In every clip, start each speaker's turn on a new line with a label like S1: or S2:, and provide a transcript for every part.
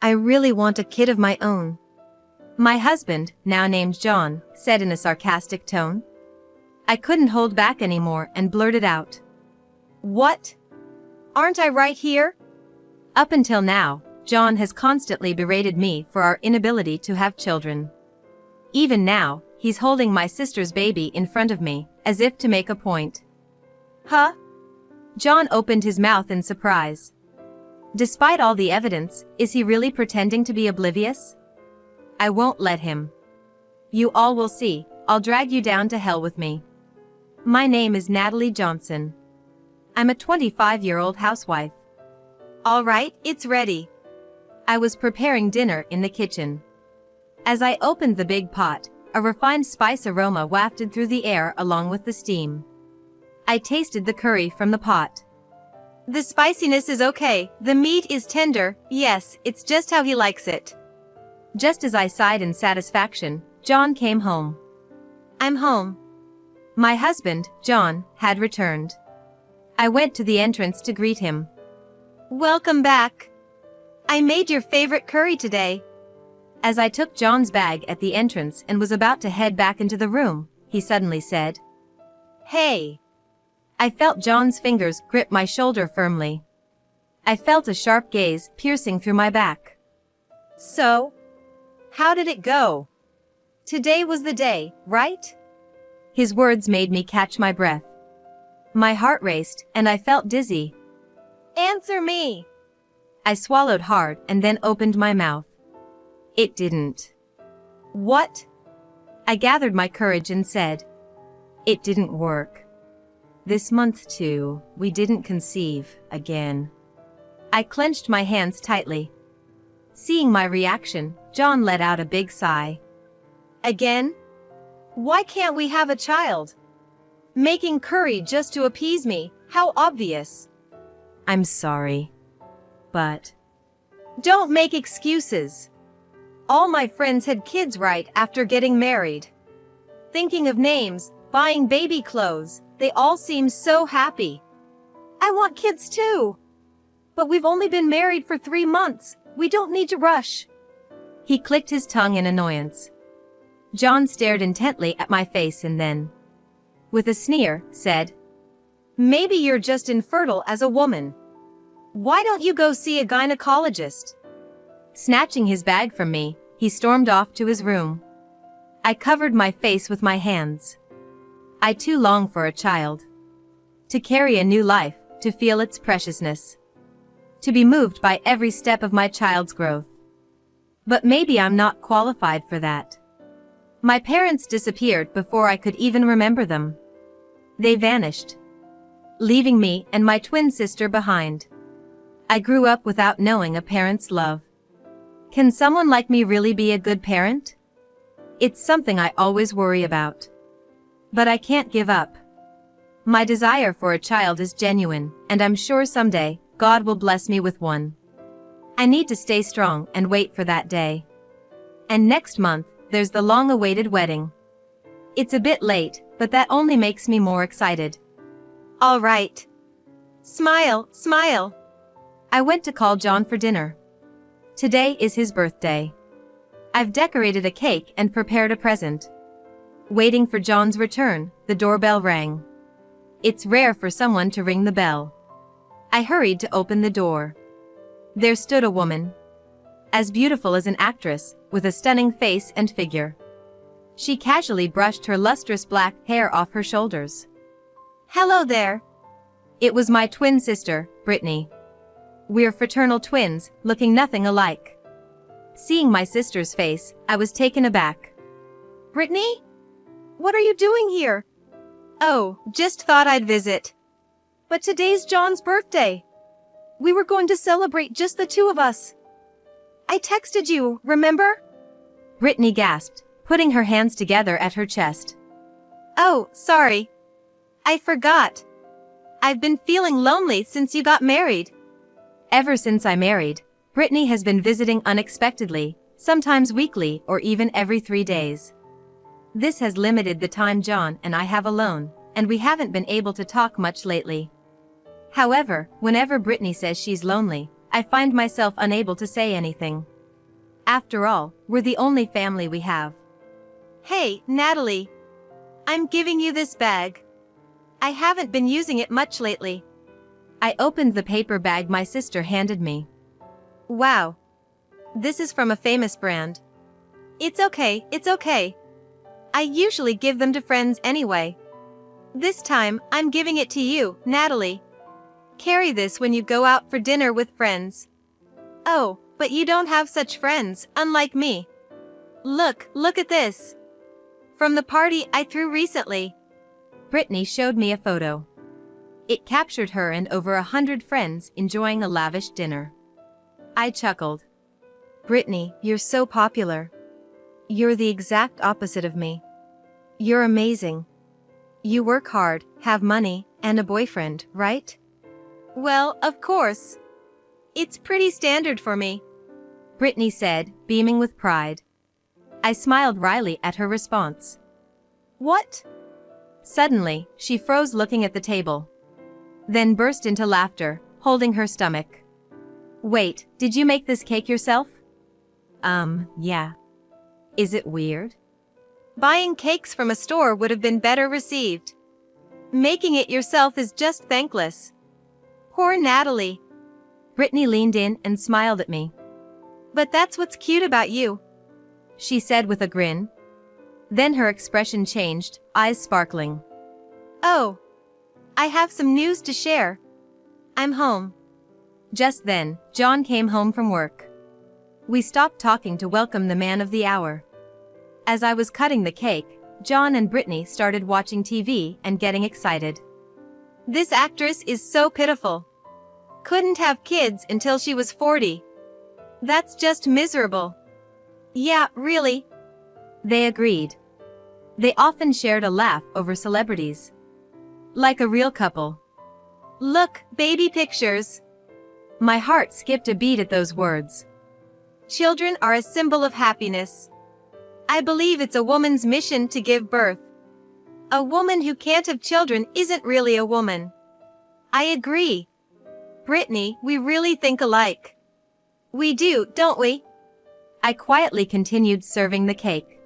S1: I really want a kid of my own. My husband, now named John, said in a sarcastic tone. I couldn't hold back anymore and blurted out. What? Aren't I right here? Up until now, John has constantly berated me for our inability to have children. Even now, he's holding my sister's baby in front of me, as if to make a point. Huh? John opened his mouth in surprise. Despite all the evidence, is he really pretending to be oblivious? I won't let him. You all will see, I'll drag you down to hell with me. My name is Natalie Johnson. I'm a 25-year-old housewife. All right, it's ready. I was preparing dinner in the kitchen. As I opened the big pot, a refined spice aroma wafted through the air along with the steam. I tasted the curry from the pot. The spiciness is okay, the meat is tender, yes, it's just how he likes it. Just as I sighed in satisfaction, John came home. I'm home. My husband, John, had returned. I went to the entrance to greet him. Welcome back. I made your favorite curry today. As I took John's bag at the entrance and was about to head back into the room, he suddenly said, Hey. I felt John's fingers grip my shoulder firmly. I felt a sharp gaze piercing through my back. So? How did it go? Today was the day, right? His words made me catch my breath. My heart raced, and I felt dizzy. Answer me! I swallowed hard and then opened my mouth. It didn't. What? I gathered my courage and said. It didn't work. This month too, we didn't conceive, again. I clenched my hands tightly. Seeing my reaction, John let out a big sigh. Again? Why can't we have a child? Making curry just to appease me, how obvious. I'm sorry. But... Don't make excuses. All my friends had kids right after getting married. Thinking of names, buying baby clothes, they all seemed so happy. I want kids too. But we've only been married for 3 months, we don't need to rush. He clicked his tongue in annoyance. John stared intently at my face and then, with a sneer, said, Maybe you're just infertile as a woman. Why don't you go see a gynecologist? Snatching his bag from me, he stormed off to his room. I covered my face with my hands. I too long for a child. To carry a new life, to feel its preciousness. To be moved by every step of my child's growth. But maybe I'm not qualified for that. My parents disappeared before I could even remember them. They vanished, leaving me and my twin sister behind. I grew up without knowing a parent's love. Can someone like me really be a good parent? It's something I always worry about. But I can't give up. My desire for a child is genuine, and I'm sure someday, God will bless me with one. I need to stay strong and wait for that day. And next month, there's the long-awaited wedding. It's a bit late, but that only makes me more excited. All right. Smile, smile. I went to call John for dinner. Today is his birthday. I've decorated a cake and prepared a present. Waiting for John's return, the doorbell rang. It's rare for someone to ring the bell. I hurried to open the door. There stood a woman. As beautiful as an actress, with a stunning face and figure. She casually brushed her lustrous black hair off her shoulders. Hello there. It was my twin sister, Brittany. We're fraternal twins, looking nothing alike. Seeing my sister's face, I was taken aback. Brittany? What are you doing here? Oh, just thought I'd visit. But today's John's birthday. We were going to celebrate just the two of us. I texted you, remember? Brittany gasped, putting her hands together at her chest. Oh, sorry. I forgot. I've been feeling lonely since you got married. Ever since I married, Brittany has been visiting unexpectedly, sometimes weekly or even every 3 days. This has limited the time John and I have alone, and we haven't been able to talk much lately. However, whenever Brittany says she's lonely, I find myself unable to say anything. After all, we're the only family we have. Hey, Natalie. I'm giving you this bag. I haven't been using it much lately. I opened the paper bag my sister handed me. Wow. This is from a famous brand. It's okay, it's okay. I usually give them to friends anyway. This time, I'm giving it to you, Natalie. Carry this when you go out for dinner with friends. Oh, but you don't have such friends, unlike me. Look at this. From the party I threw recently. Brittany showed me a photo. It captured her and over 100 friends enjoying a lavish dinner. I chuckled. Brittany, you're so popular. You're the exact opposite of me. You're amazing. You work hard, have money, and a boyfriend, right? Well, of course. It's pretty standard for me, Brittany said, beaming with pride. I smiled wryly at her response. What? Suddenly, she froze looking at the table. Then burst into laughter, holding her stomach. Wait, did you make this cake yourself? Yeah. Is it weird? Buying cakes from a store would have been better received. Making it yourself is just thankless. Poor Natalie. Brittany leaned in and smiled at me. But that's what's cute about you, she said with a grin. Then her expression changed, eyes sparkling. Oh, I have some news to share. I'm home. Just then, John came home from work. We stopped talking to welcome the man of the hour. As I was cutting the cake, John and Brittany started watching TV and getting excited. This actress is so pitiful. Couldn't have kids until she was 40. That's just miserable. Yeah, really. They agreed. They often shared a laugh over celebrities. Like a real couple. Look, baby pictures. My heart skipped a beat at those words. Children are a symbol of happiness. I believe it's a woman's mission to give birth. A woman who can't have children isn't really a woman. I agree. Brittany, we really think alike. We do, don't we? I quietly continued serving the cake.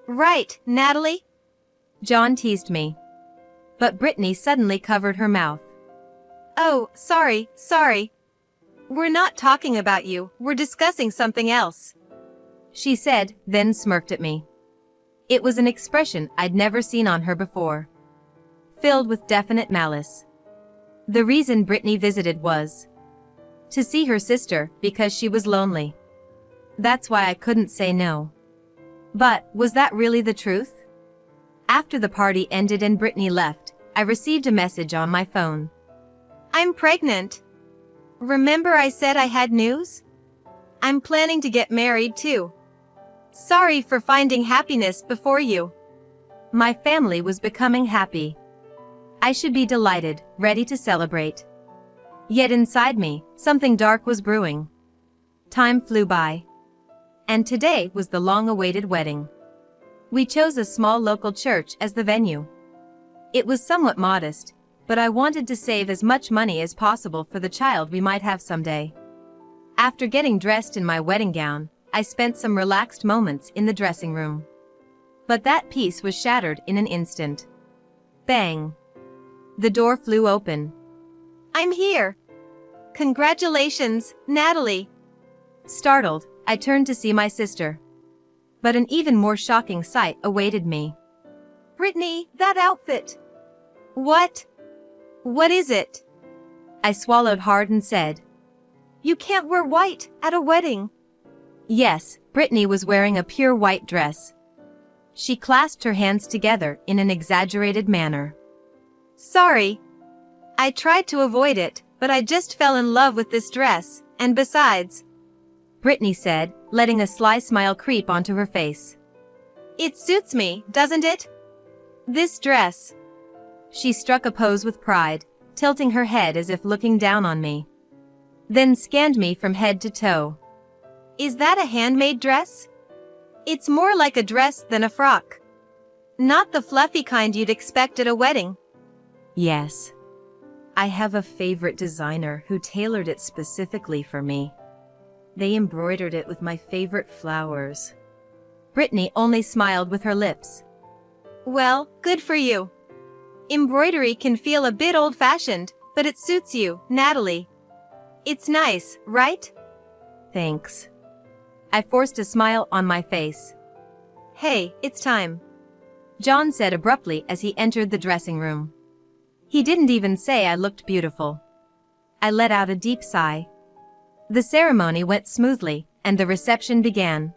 S1: Right, Natalie? John teased me. But Brittany suddenly covered her mouth. Oh, sorry. We're not talking about you, we're discussing something else, she said, then smirked at me. It was an expression I'd never seen on her before. Filled with definite malice. The reason Brittany visited was to see her sister because she was lonely. That's why I couldn't say no. But, was that really the truth? After the party ended and Brittany left, I received a message on my phone. I'm pregnant. Remember I said I had news? I'm planning to get married too. Sorry for finding happiness before you. My family was becoming happy. I should be delighted, ready to celebrate. Yet inside me, something dark was brewing. Time flew by. And today was the long-awaited wedding. We chose a small local church as the venue. It was somewhat modest, but I wanted to save as much money as possible for the child we might have someday. After getting dressed in my wedding gown, I spent some relaxed moments in the dressing room. But that peace was shattered in an instant. Bang! The door flew open. I'm here! Congratulations, Natalie! Startled, I turned to see my sister. But an even more shocking sight awaited me. Brittany, that outfit! What? What is it? I swallowed hard and said. You can't wear white at a wedding. Yes, Brittany was wearing a pure white dress. She clasped her hands together in an exaggerated manner. Sorry. I tried to avoid it, but I just fell in love with this dress, and besides, Brittany said, letting a sly smile creep onto her face. It suits me, doesn't it? This dress. She struck a pose with pride, tilting her head as if looking down on me. Then scanned me from head to toe. Is that a handmade dress? It's more like a dress than a frock. Not the fluffy kind you'd expect at a wedding. Yes. I have a favorite designer who tailored it specifically for me. They embroidered it with my favorite flowers. Brittany only smiled with her lips. Well, good for you. Embroidery can feel a bit old-fashioned, but it suits you, Natalie. It's nice, right? Thanks. I forced a smile on my face. Hey, it's time, John said abruptly as he entered the dressing room. He didn't even say I looked beautiful. I let out a deep sigh. The ceremony went smoothly, and the reception began.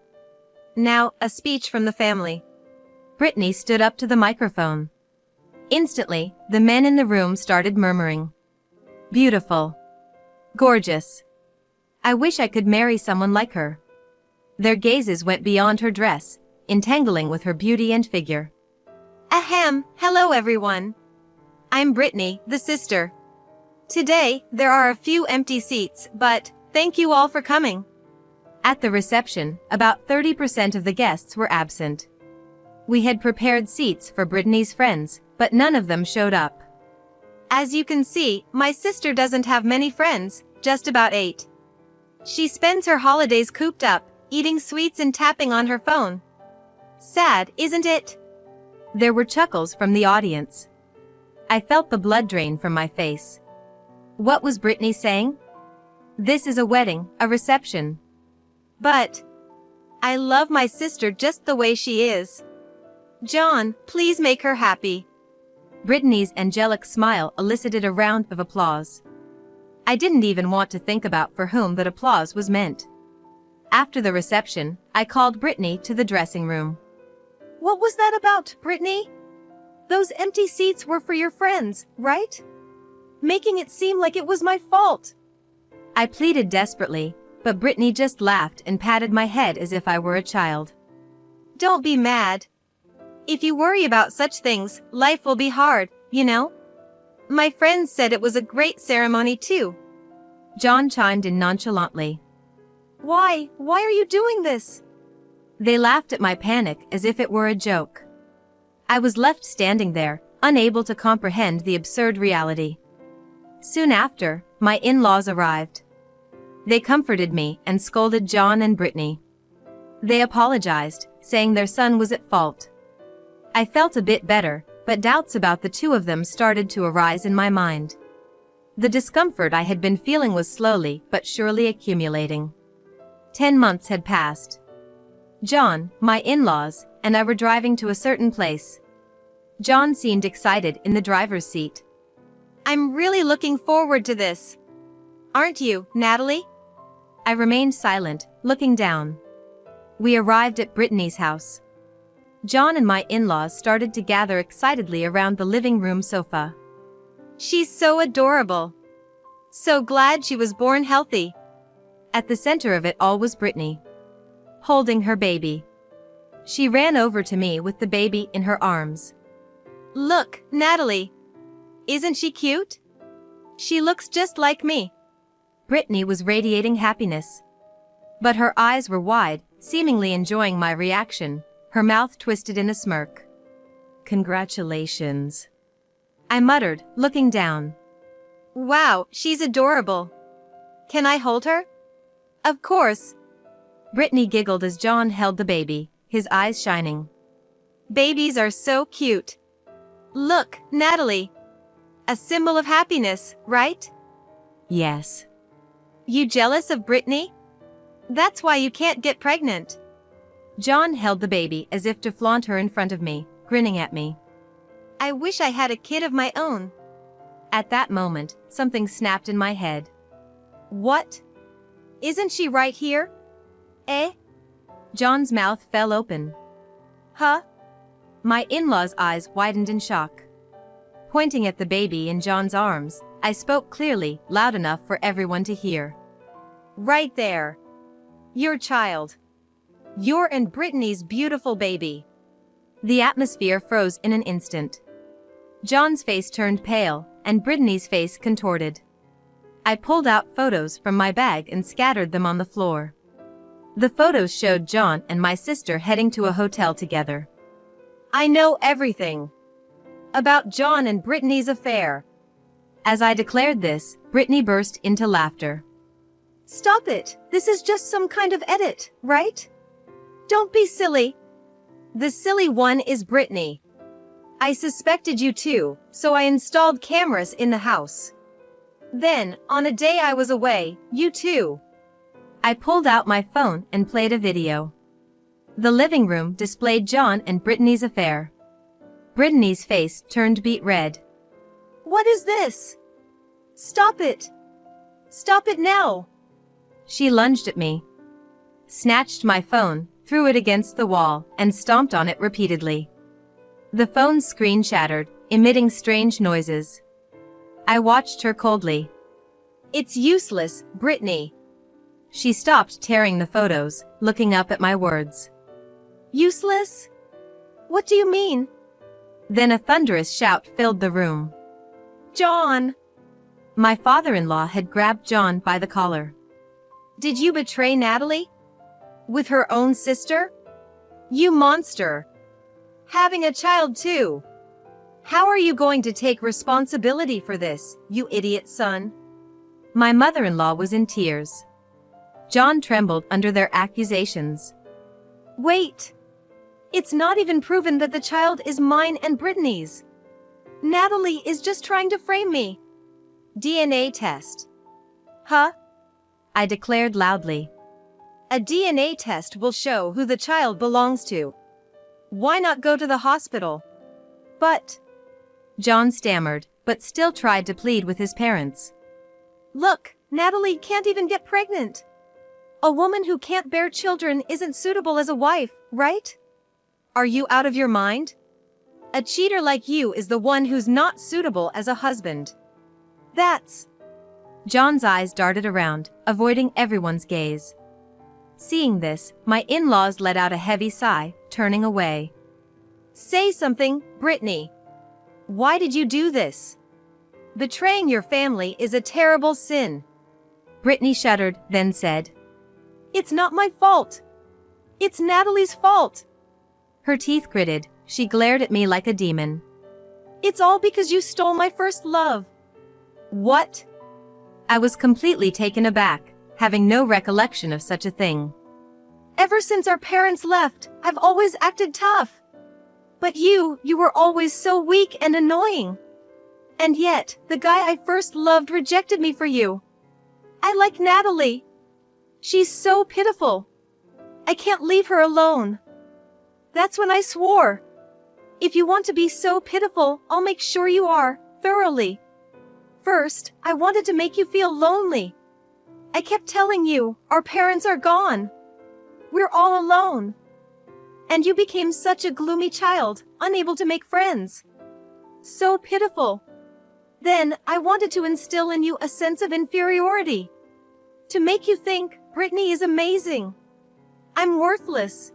S1: Now, a speech from the family. Brittany stood up to the microphone. Instantly, the men in the room started murmuring. Beautiful. Gorgeous. I wish I could marry someone like her. Their gazes went beyond her dress, entangling with her beauty and figure. Ahem, hello everyone. I'm Brittany, the sister. Today, there are a few empty seats, but thank you all for coming. At the reception, about 30% of the guests were absent. We had prepared seats for Brittany's friends, but none of them showed up. As you can see, my sister doesn't have many friends, just about 8. She spends her holidays cooped up, eating sweets and tapping on her phone. Sad, isn't it? There were chuckles from the audience. I felt the blood drain from my face. What was Brittany saying? This is a wedding, a reception. But I love my sister just the way she is. John, please make her happy. Brittany's angelic smile elicited a round of applause. I didn't even want to think about for whom that applause was meant. After the reception, I called Brittany to the dressing room. What was that about, Brittany? Those empty seats were for your friends, right? Making it seem like it was my fault. I pleaded desperately, but Brittany just laughed and patted my head as if I were a child. Don't be mad. If you worry about such things, life will be hard, you know? My friends said it was a great ceremony too. John chimed in nonchalantly. Why are you doing this? They laughed at my panic as if it were a joke. I was left standing there, unable to comprehend the absurd reality. Soon after, my in-laws arrived. They comforted me and scolded John and Brittany. They apologized, saying their son was at fault. I felt a bit better, but doubts about the two of them started to arise in my mind. The discomfort I had been feeling was slowly but surely accumulating. 10 months had passed. John, my in-laws, and I were driving to a certain place. John seemed excited in the driver's seat. I'm really looking forward to this. Aren't you, Natalie? I remained silent, looking down. We arrived at Brittany's house. John and my in-laws started to gather excitedly around the living room sofa. She's so adorable. So glad she was born healthy. At the center of it all was Brittany, holding her baby. She ran over to me with the baby in her arms. Look, Natalie. Isn't she cute? She looks just like me. Brittany was radiating happiness. But her eyes were wide, seemingly enjoying my reaction, her mouth twisted in a smirk. Congratulations, I muttered, looking down. Wow, she's adorable. Can I hold her? Of course. Brittany giggled as John held the baby, his eyes shining. Babies are so cute. Look, Natalie. A symbol of happiness, right? Yes. You jealous of Brittany? That's why you can't get pregnant. John held the baby as if to flaunt her in front of me, grinning at me. I wish I had a kid of my own. At that moment, something snapped in my head. What? Isn't she right here? Eh? John's mouth fell open. Huh? My in-laws' eyes widened in shock. Pointing at the baby in John's arms, I spoke clearly, loud enough for everyone to hear. Right there. Your child. Your and Brittany's beautiful baby. The atmosphere froze in an instant. John's face turned pale, and Brittany's face contorted. I pulled out photos from my bag and scattered them on the floor. The photos showed John and my sister heading to a hotel together. I know everything about John and Brittany's affair. As I declared this, Brittany burst into laughter.
S2: Stop it! This is just some kind of edit, right? Don't be silly.
S1: The silly one is Brittany. I suspected you too, so I installed cameras in the house. Then, on a day I was away, you too. I pulled out my phone and played a video. The living room displayed John and Brittany's affair. Brittany's face turned beet red.
S2: What is this? Stop it! Stop it now!
S1: She lunged at me, snatched my phone, threw it against the wall, and stomped on it repeatedly. The phone's screen shattered, emitting strange noises. I watched her coldly. It's useless, Brittany. She stopped tearing the photos, looking up at my words.
S2: Useless? What do you mean?
S1: Then a thunderous shout filled the room.
S2: John!
S1: My father-in-law had grabbed John by the collar. Did you betray Natalie? With her own sister? You monster! Having a child too! How are you going to take responsibility for this, you idiot son? My mother-in-law was in tears. John trembled under their accusations.
S2: Wait! It's not even proven that the child is mine and Brittany's. Natalie is just trying to frame me.
S1: DNA test.
S2: Huh?
S1: I declared loudly. A DNA test will show who the child belongs to. Why not go to the hospital?
S2: But...
S1: John stammered, but still tried to plead with his parents.
S2: Look, Natalie can't even get pregnant. A woman who can't bear children isn't suitable as a wife, right?
S1: Are you out of your mind? A cheater like you is the one who's not suitable as a husband.
S2: That's...
S1: John's eyes darted around, avoiding everyone's gaze. Seeing this, my in-laws let out a heavy sigh, turning away. Say something, Brittany. Why did you do this? Betraying your family is a terrible sin. Brittany shuddered, then said,
S2: It's not my fault. It's Natalie's fault.
S1: Her teeth gritted, she glared at me like a demon.
S2: It's all because you stole my first love.
S1: What? I was completely taken aback, having no recollection of such a thing.
S2: Ever since our parents left, I've always acted tough. But you were always so weak and annoying. And yet, the guy I first loved rejected me for you. I like Natalie. She's so pitiful. I can't leave her alone. That's when I swore. If you want to be so pitiful, I'll make sure you are, thoroughly. First, I wanted to make you feel lonely. I kept telling you, our parents are gone. We're all alone. And you became such a gloomy child, unable to make friends. So pitiful. Then, I wanted to instill in you a sense of inferiority. To make you think, Brittany is amazing. I'm worthless.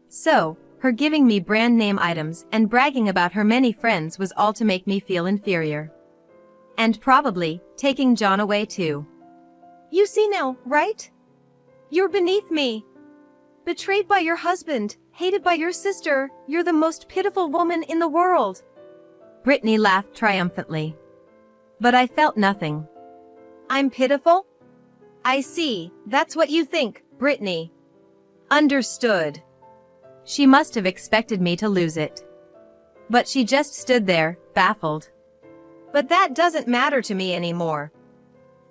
S1: So, her giving me brand name items and bragging about her many friends was all to make me feel inferior. And probably, taking John away too.
S2: You see now, right? You're beneath me. Betrayed by your husband, hated by your sister, you're the most pitiful woman in the world.
S1: Brittany laughed triumphantly. But I felt nothing. I'm pitiful? I see, that's what you think, Brittany. Understood. She must have expected me to lose it. But she just stood there, baffled. But that doesn't matter to me anymore.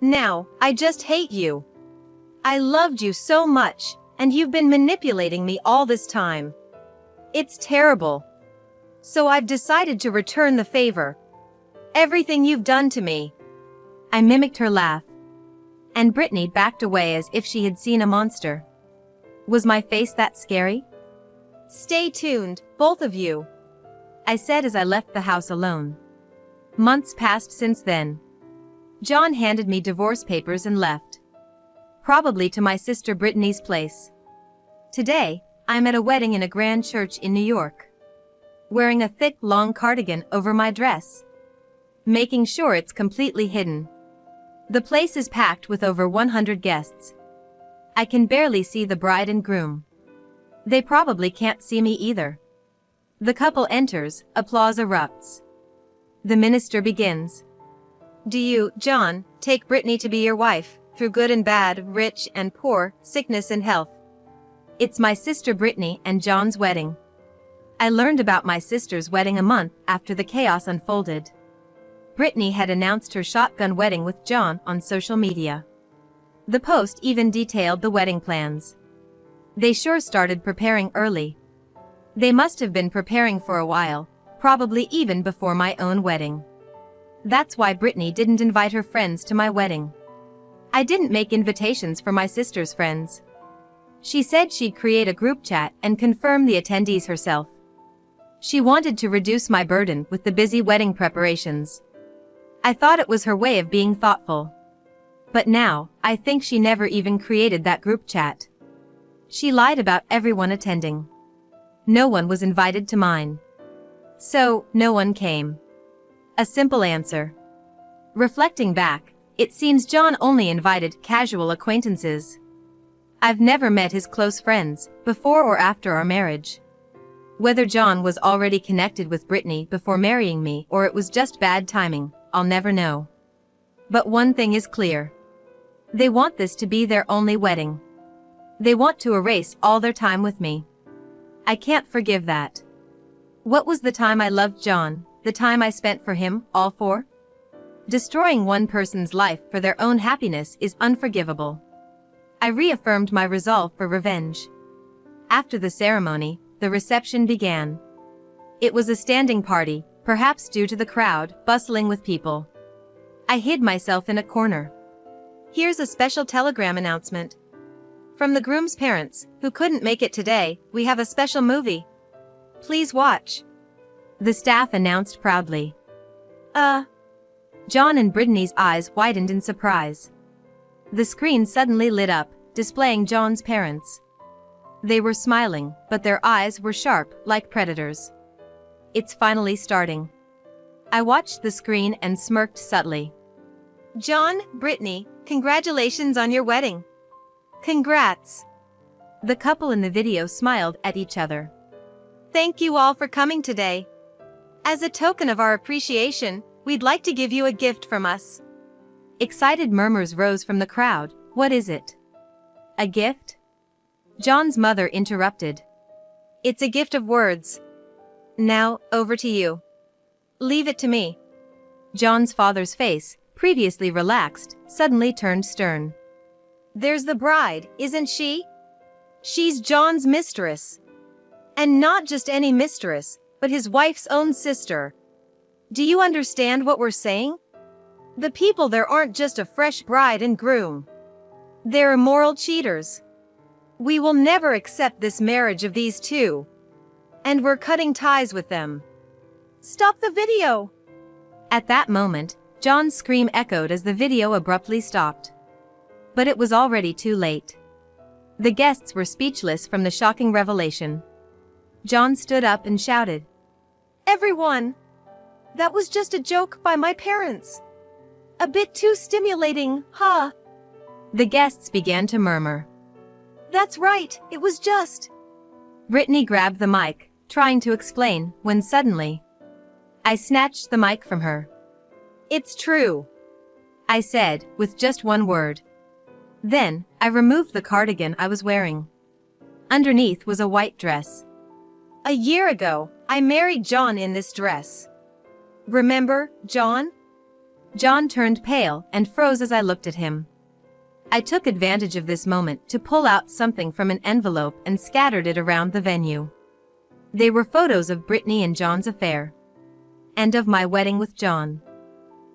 S1: Now, I just hate you. I loved you so much, and you've been manipulating me all this time. It's terrible. So I've decided to return the favor. Everything you've done to me. I mimicked her laugh. And Brittany backed away as if she had seen a monster. Was my face that scary? Stay tuned, both of you, I said as I left the house alone. Months passed since then. John handed me divorce papers and left. Probably to my sister Brittany's place. Today, I'm at a wedding in a grand church in New York. Wearing a thick, long cardigan over my dress. Making sure it's completely hidden. The place is packed with over 100 guests. I can barely see the bride and groom. They probably can't see me either. The couple enters, applause erupts. The minister begins. Do you, John, take Brittany to be your wife, through good and bad, rich and poor, sickness and health? It's my sister Brittany and John's wedding. I learned about my sister's wedding a month after the chaos unfolded. Brittany had announced her shotgun wedding with John on social media. The post even detailed the wedding plans. They sure started preparing early. They must have been preparing for a while, probably even before my own wedding. That's why Brittany didn't invite her friends to my wedding. I didn't make invitations for my sister's friends. She said she'd create a group chat and confirm the attendees herself. She wanted to reduce my burden with the busy wedding preparations. I thought it was her way of being thoughtful. But now, I think she never even created that group chat. She lied about everyone attending. No one was invited to mine. So, no one came. A simple answer. Reflecting back, it seems John only invited casual acquaintances. I've never met his close friends, before or after our marriage. Whether John was already connected with Brittany before marrying me or it was just bad timing, I'll never know. But one thing is clear. They want this to be their only wedding. They want to erase all their time with me. I can't forgive that. What was the time I loved John, the time I spent for him, all for? Destroying one person's life for their own happiness is unforgivable. I reaffirmed my resolve for revenge. After the ceremony, the reception began. It was a standing party, perhaps due to the crowd, bustling with people. I hid myself in a corner. Here's a special telegram announcement. From the groom's parents, who couldn't make it today, we have a special movie. Please watch. The staff announced proudly. John and Brittany's eyes widened in surprise. The screen suddenly lit up, displaying John's parents. They were smiling, but their eyes were sharp, like predators. It's finally starting. I watched the screen and smirked subtly. John, Brittany, congratulations on your wedding. Congrats. The couple in the video smiled at each other. Thank you all for coming today. As a token of our appreciation, we'd like to give you a gift from us. Excited murmurs rose from the crowd. What is it? A gift? John's mother interrupted. It's a gift of words. Now, over to you. Leave it to me. John's father's face, previously relaxed, suddenly turned stern. There's the bride, isn't she? She's John's mistress. And not just any mistress, but his wife's own sister. Do you understand what we're saying? The people there aren't just a fresh bride and groom. They're immoral cheaters. We will never accept this marriage of these two. And we're cutting ties with them. Stop the video! At that moment, John's scream echoed as the video abruptly stopped. But it was already too late. The guests were speechless from the shocking revelation. John stood up and shouted. Everyone! That was just a joke by my parents. A bit too stimulating, huh? The guests began to murmur. That's right, it was just. Brittany grabbed the mic, trying to explain, when suddenly, I snatched the mic from her. It's true, I said, with just one word. Then, I removed the cardigan I was wearing. Underneath was a white dress. A year ago, I married John in this dress. Remember, John? John turned pale and froze as I looked at him. I took advantage of this moment to pull out something from an envelope and scattered it around the venue. They were photos of Brittany and John's affair. And of my wedding with John.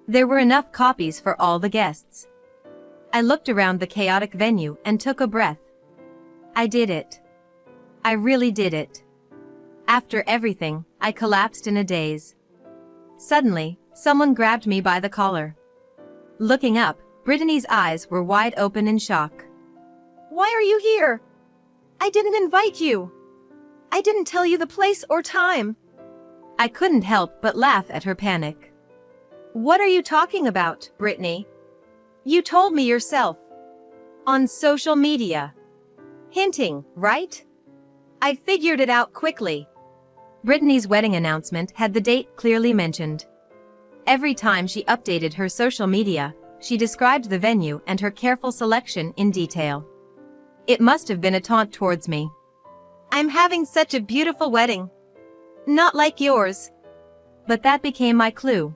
S1: There were enough copies for all the guests. I looked around the chaotic venue and took a breath. I did it. I really did it. After everything, I collapsed in a daze. Suddenly, someone grabbed me by the collar. Looking up, Brittany's eyes were wide open in shock. Why are you here? I didn't invite you. I didn't tell you the place or time. I couldn't help but laugh at her panic. What are you talking about, Brittany? You told me yourself. On social media. Hinting, right? I figured it out quickly. Brittany's wedding announcement had the date clearly mentioned. Every time she updated her social media, she described the venue and her careful selection in detail. It must have been a taunt towards me.
S2: I'm having such a beautiful wedding. Not like yours.
S1: But that became my clue.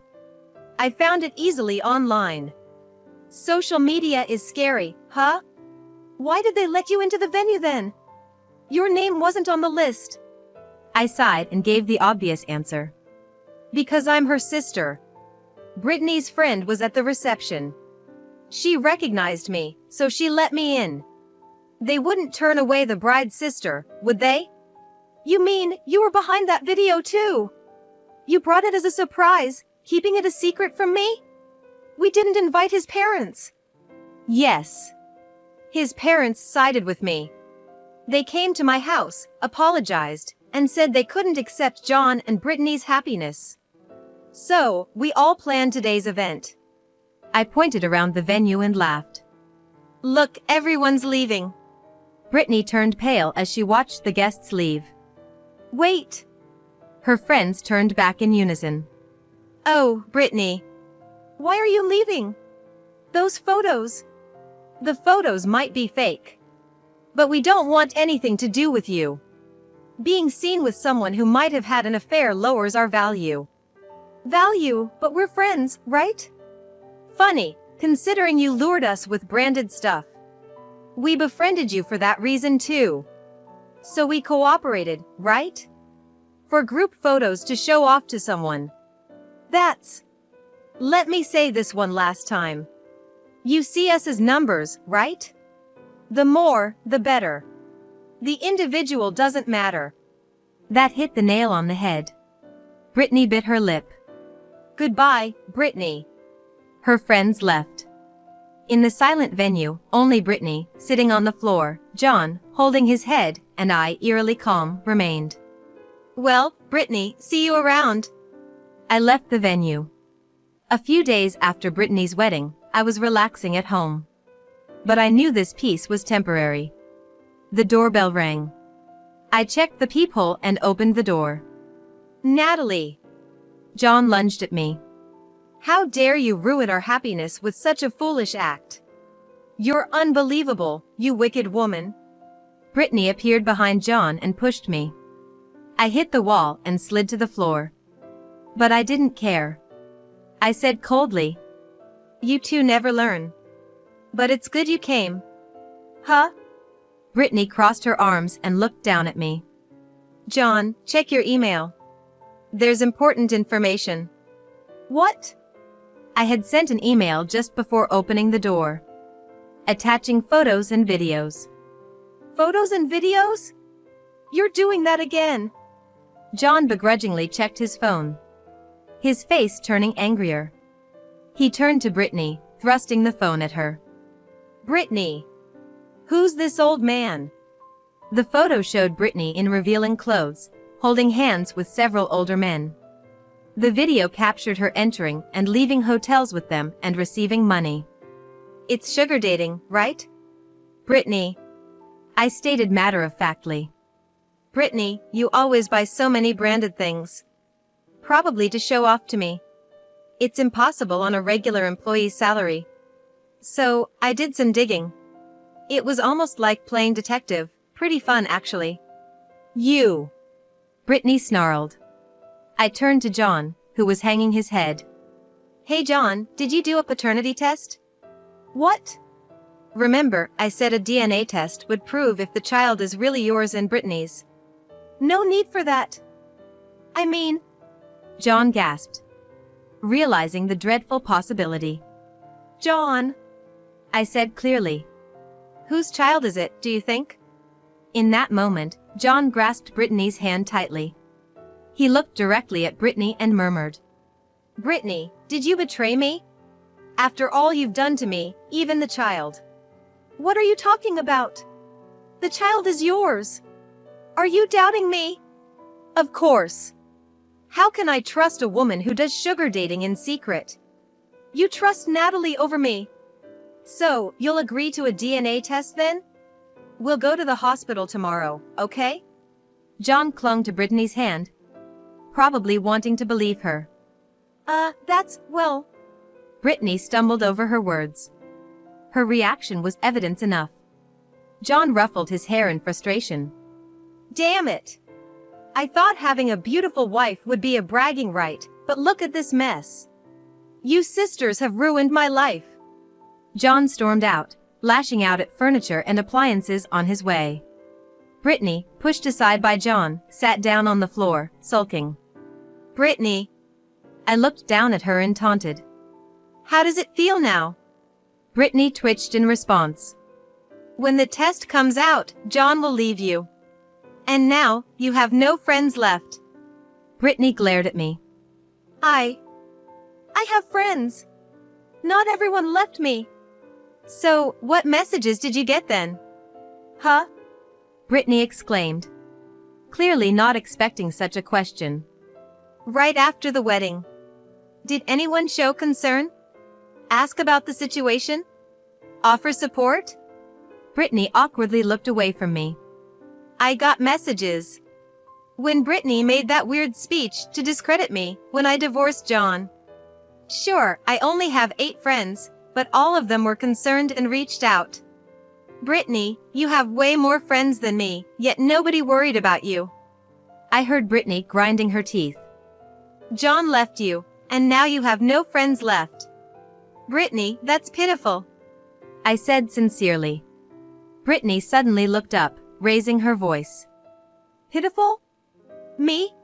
S2: I found it easily online. Social media is scary, huh? Why did they let you into the venue then? Your name wasn't on the list.
S1: I sighed and gave the obvious answer.
S2: Because I'm her sister. Brittany's friend was at the reception. She recognized me, so she let me in. They wouldn't turn away the bride's sister, would they? You mean you were behind that video too? You brought it as a surprise, keeping it a secret from me? We didn't invite his parents.
S1: Yes.
S2: His parents sided with me. They came to my house, apologized, and said they couldn't accept John and Brittany's happiness. So, we all planned today's event.
S1: I pointed around the venue and laughed.
S2: Look, everyone's leaving.
S1: Brittany turned pale as she watched the guests leave.
S2: Wait.
S1: Her friends turned back in unison.
S2: Oh, Brittany. Why are you leaving? Those photos. The photos might be fake. But we don't want anything to do with you. Being seen with someone who might have had an affair lowers our value. Value, but we're friends, right? Funny, considering you lured us with branded stuff. We befriended you for that reason too. So we cooperated, right? For group photos to show off to someone. That's... Let me say this one last time. You see us as numbers, right? The more, the better. The individual doesn't matter.
S1: That hit the nail on the head. Brittany bit her lip.
S2: Goodbye, Brittany.
S1: Her friends left. In the silent venue, only Brittany, sitting on the floor, John, holding his head, and I, eerily calm, remained.
S2: Well, Brittany, see you around.
S1: I left the venue. A few days after Brittany's wedding, I was relaxing at home. But I knew this peace was temporary. The doorbell rang. I checked the peephole and opened the door.
S2: Natalie.
S1: John lunged at me.
S2: How dare you ruin our happiness with such a foolish act? You're unbelievable, you wicked woman.
S1: Brittany appeared behind John and pushed me. I hit the wall and slid to the floor. But I didn't care. I said coldly,
S2: You two never learn. But it's good you came. Huh?
S1: Brittany crossed her arms and looked down at me.
S2: John, check your email. There's important information. What?
S1: I had sent an email just before opening the door. Attaching photos and videos.
S2: Photos and videos? You're doing that again.
S1: John begrudgingly checked his phone. His face turning angrier. He turned to Brittany, thrusting the phone at her.
S2: Brittany. Who's this old man?
S1: The photo showed Brittany in revealing clothes, holding hands with several older men. The video captured her entering and leaving hotels with them and receiving money.
S2: It's sugar dating, right? Brittany.
S1: I stated matter-of-factly.
S2: Brittany, you always buy so many branded things. Probably to show off to me. It's impossible on a regular employee's salary. So, I did some digging. It was almost like playing detective, pretty fun actually. You.
S1: Brittany snarled. I turned to John, who was hanging his head.
S2: Hey John, did you do a paternity test? What? Remember, I said a DNA test would prove if the child is really yours and Brittany's. No need for that. I mean...
S1: John gasped, realizing the dreadful possibility.
S2: John.
S1: I said clearly.
S2: Whose child is it, do you think?
S1: In that moment, John grasped Brittany's hand tightly. He looked directly at Brittany and murmured.
S2: Brittany, did you betray me? After all you've done to me, even the child. What are you talking about? The child is yours. Are you doubting me? Of course. How can I trust a woman who does sugar dating in secret? You trust Natalie over me. So, you'll agree to a DNA test then? We'll go to the hospital tomorrow, okay?
S1: John clung to Brittany's hand, probably wanting to believe her.
S2: well.
S1: Brittany stumbled over her words. Her reaction was evidence enough. John ruffled his hair in frustration.
S2: Damn it! I thought having a beautiful wife would be a bragging right, but look at this mess. You sisters have ruined my life.
S1: John stormed out, lashing out at furniture and appliances on his way. Brittany, pushed aside by John, sat down on the floor, sulking.
S2: Brittany.
S1: I looked down at her and taunted.
S2: How does it feel now?
S1: Brittany twitched in response.
S2: When the test comes out, John will leave you. And now, you have no friends left.
S1: Brittany glared at me.
S2: I have friends. Not everyone left me. So, what messages did you get then? Huh?
S1: Brittany exclaimed, clearly not expecting such a question.
S2: Right after the wedding. Did anyone show concern? Ask about the situation? Offer support?
S1: Brittany awkwardly looked away from me.
S2: I got messages. When Brittany made that weird speech to discredit me when I divorced John. Sure, I only have 8 friends, but all of them were concerned and reached out. Brittany, you have way more friends than me, yet nobody worried about you.
S1: I heard Brittany grinding her teeth.
S2: John left you, and now you have no friends left. Brittany, that's pitiful.
S1: I said sincerely. Brittany suddenly looked up, raising her voice.
S2: Pitiful? Me?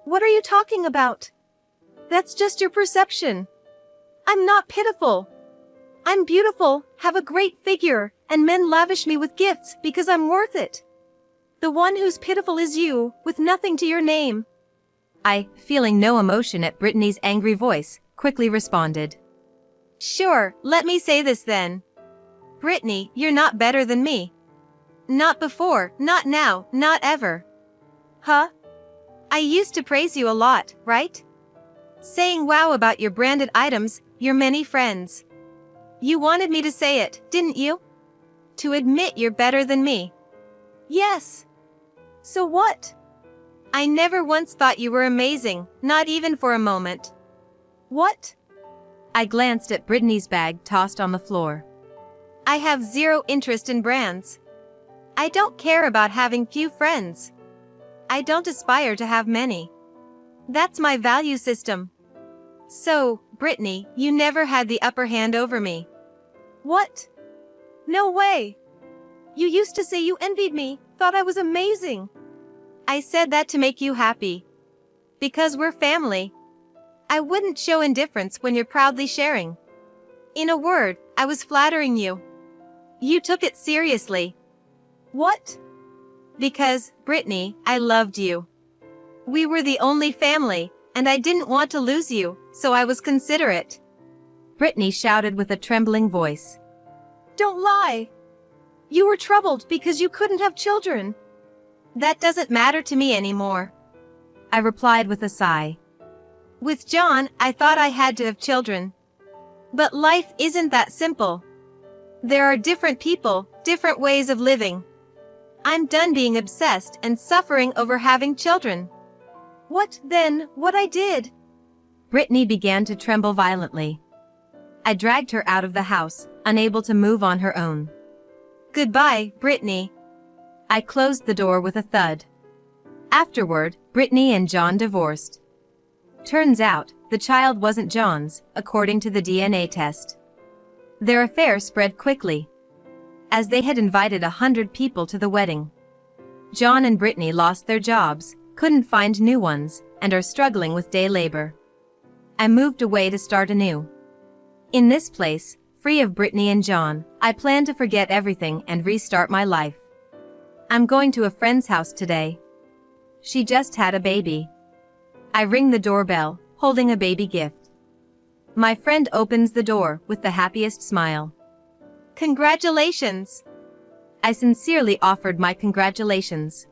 S2: What are you talking about? That's just your perception. I'm not pitiful. I'm beautiful, have a great figure, and men lavish me with gifts because I'm worth it. The one who's pitiful is you, with nothing to your name.
S1: I, feeling no emotion at Brittany's angry voice, quickly responded.
S2: Sure, let me say this then. Brittany, you're not better than me. Not before, not now, not ever. Huh? I used to praise you a lot, right? Saying wow about your branded items, your many friends. You wanted me to say it, didn't you? To admit you're better than me. Yes. So what? I never once thought you were amazing, not even for a moment. What?
S1: I glanced at Brittany's bag tossed on the floor.
S2: I have zero interest in brands. I don't care about having few friends. I don't aspire to have many. That's my value system. So, Brittany, you never had the upper hand over me. What? No way. You used to say you envied me, thought I was amazing. I said that to make you happy. Because we're family. I wouldn't show indifference when you're proudly sharing. In a word, I was flattering you. You took it seriously. What? Because, Brittany, I loved you. We were the only family, and I didn't want to lose you, so I was considerate.
S1: Brittany shouted with a trembling voice.
S2: Don't lie. You were troubled because you couldn't have children. That doesn't matter to me anymore.
S1: I replied with a sigh.
S2: With John, I thought I had to have children. But life isn't that simple. There are different people, different ways of living. I'm done being obsessed and suffering over having children. What, then, what I did?
S1: Brittany began to tremble violently. I dragged her out of the house, unable to move on her own.
S2: Goodbye, Brittany.
S1: I closed the door with a thud. Afterward, Brittany and John divorced. Turns out, the child wasn't John's, according to the DNA test. Their affair spread quickly, as they had invited 100 people to the wedding. John and Brittany lost their jobs, couldn't find new ones, and are struggling with day labor. I moved away to start anew. In this place, free of Brittany and John, I plan to forget everything and restart my life. I'm going to a friend's house today. She just had a baby. I ring the doorbell, holding a baby gift. My friend opens the door with the happiest smile.
S2: Congratulations!
S1: I sincerely offered my congratulations.